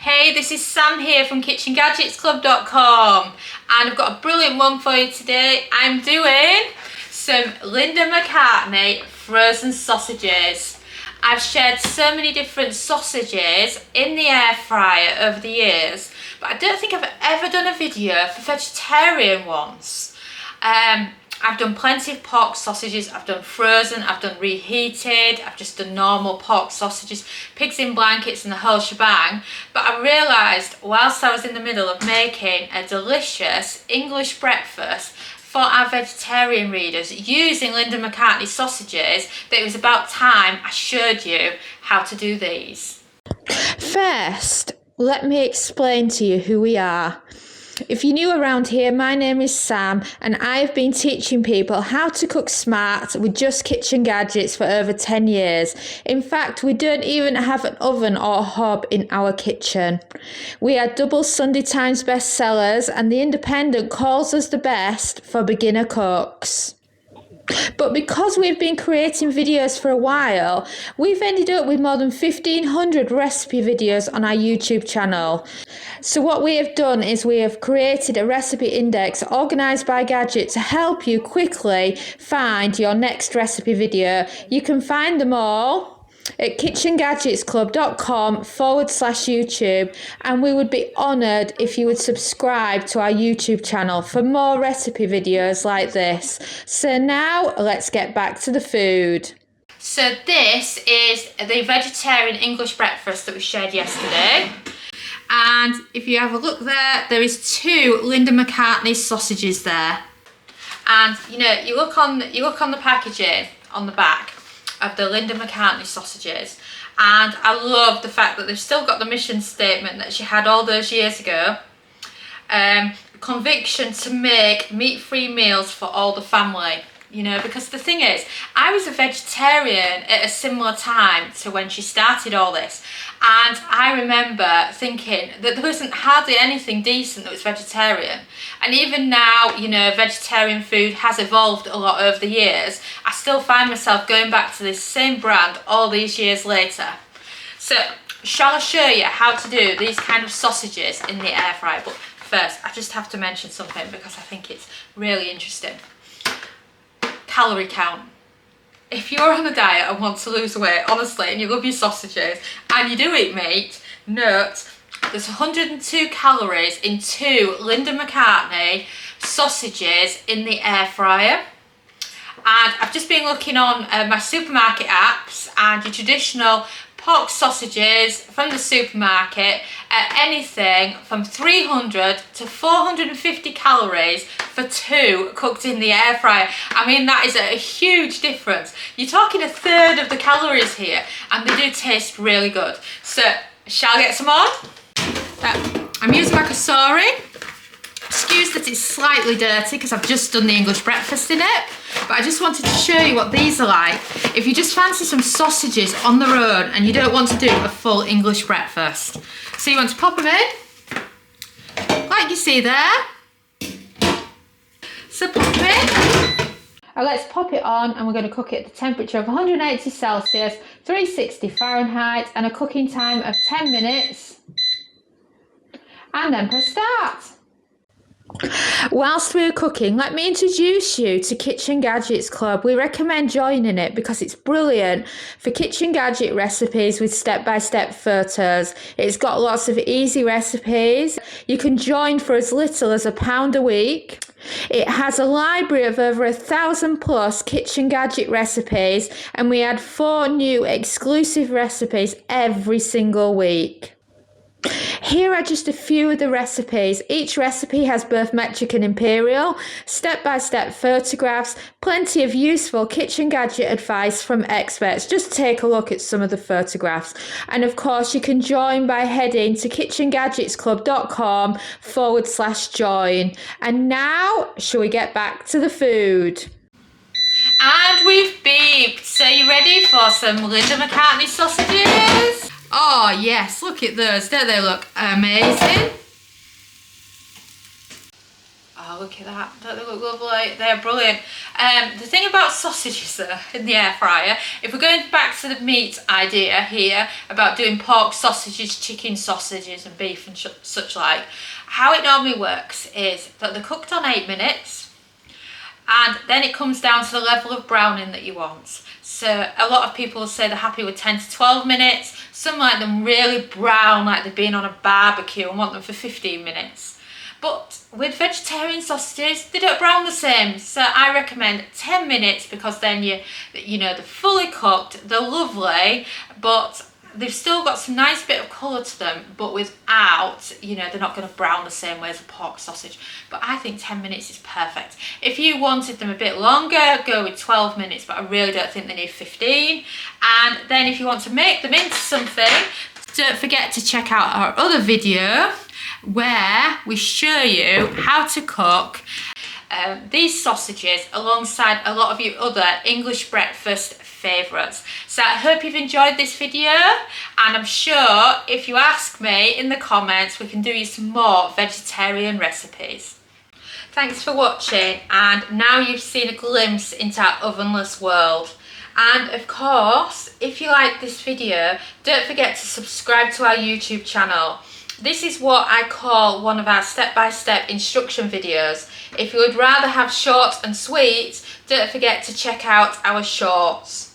Hey, this is Sam here from KitchenGadgetsClub.com, and I've got a brilliant one for you today. I'm doing some Linda McCartney frozen sausages. I've shared so many different sausages in the air fryer over the years, but I don't think I've ever done a video for vegetarian ones. I've done plenty of pork sausages, I've done frozen, I've done reheated, I've just done normal pork sausages, pigs in blankets and the whole shebang. But I realised whilst I was in the middle of making a delicious English breakfast for our vegetarian readers using Linda McCartney sausages that it was about time I showed you how to do these. First, let me explain to you who we are. If you're new around here, my name is Sam and I've been teaching people how to cook smart with just kitchen gadgets for over 10 years. In fact, we don't even have an oven or a hob in our kitchen. We are double Sunday Times bestsellers and The Independent calls us the best for beginner cooks. But because we've been creating videos for a while, we've ended up with more than 1,500 recipe videos on our YouTube channel. So what we have done is we have created a recipe index organised by gadget to help you quickly find your next recipe video. You can find them all at KitchenGadgetsClub.com/YouTube, and we would be honoured if you would subscribe to our YouTube channel for more recipe videos like this. So now let's get back to the food. So this is the vegetarian English breakfast that we shared yesterday. And if you have a look there, there is 2 Linda McCartney sausages there. And you know, you look on the packaging on the back of the Linda McCartney sausages, and I love the fact that they've still got the mission statement that she had all those years ago. Conviction to make meat-free meals for all the family. You know, because the thing is, I was a vegetarian at a similar time to when she started all this, and I remember thinking that there wasn't hardly anything decent that was vegetarian. And even now, you know, vegetarian food has evolved a lot over the years. I still find myself going back to this same brand all these years later. So, shall I show you how to do these kind of sausages in the air fryer? But first, I just have to mention something because I think it's really interesting. Calorie count. If you're on a diet and want to lose weight, honestly, and you love your sausages and you do eat meat, note there's 102 calories in 2 Linda McCartney sausages in the air fryer. And I've just been looking on my supermarket apps, and your traditional pork sausages from the supermarket at anything from 300 to 450 calories for 2 cooked in the air fryer. I mean, that is a huge difference. You're talking a third of the calories here, and they do taste really good. So, shall I get some on? I'm using my cassoury. Excuse that it's slightly dirty because I've just done the English breakfast in it, but I just wanted to show you what these are like if you just fancy some sausages on their own and you don't want to do a full English breakfast. So you want to pop them in, like you see there. So pop them in. Now let's pop it on, and we're going to cook it at the temperature of 180 Celsius, 360 Fahrenheit, and a cooking time of 10 minutes. And then press start. Whilst we're cooking, let me introduce you to Kitchen Gadgets Club. We recommend joining it because it's brilliant for kitchen gadget recipes with step-by-step photos. It's got lots of easy recipes. You can join for as little as £1 a week. It has a library of over 1,000 plus kitchen gadget recipes, and we add 4 new exclusive recipes every single week. Here are just a few of the recipes. Each recipe has both metric and imperial, step-by-step photographs, plenty of useful kitchen gadget advice from experts. Just take a look at some of the photographs. And of course, you can join by heading to KitchenGadgetsClub.com/join. And now, shall we get back to the food? And we've beeped. So you ready for some Linda McCartney sausages? Oh yes, look at those. Don't they look amazing? Oh look at that. Don't they look lovely? They're brilliant. The thing about sausages though, in the air fryer, if we're going back to the meat idea here about doing pork sausages, chicken sausages and beef and such like, how it normally works is that they're cooked on 8 minutes, and then it comes down to the level of browning that you want. So a lot of people say they're happy with 10 to 12 minutes. Some like them really brown, like they've been on a barbecue, and want them for 15 minutes. But with vegetarian sausages, they don't brown the same. So I recommend 10 minutes, because then you know, they're fully cooked, they're lovely, but they've still got some nice bit of colour to them, but without, you know, they're not going to brown the same way as a pork sausage. But I think 10 minutes is perfect. If you wanted them a bit longer, go with 12 minutes, but I really don't think they need 15. And then if you want to make them into something, don't forget to check out our other video where we show you how to cook these sausages alongside a lot of your other English breakfast favourites. So I hope you've enjoyed this video, and I'm sure if you ask me in the comments, we can do you some more vegetarian recipes. Thanks for watching, and now you've seen a glimpse into our ovenless world. And of course, if you like this video, don't forget to subscribe to our YouTube channel. This is what I call one of our step-by-step instruction videos. If you would rather have short and sweet, don't forget to check out our shorts.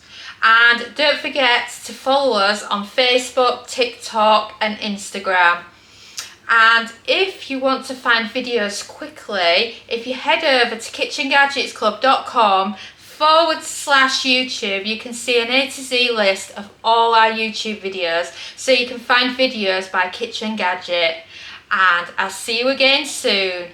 And don't forget to follow us on Facebook, TikTok and Instagram. And if you want to find videos quickly, if you head over to KitchenGadgetsClub.com/YouTube, you can see an A to Z list of all our YouTube videos, so you can find videos by Kitchen Gadget. And I'll see you again soon.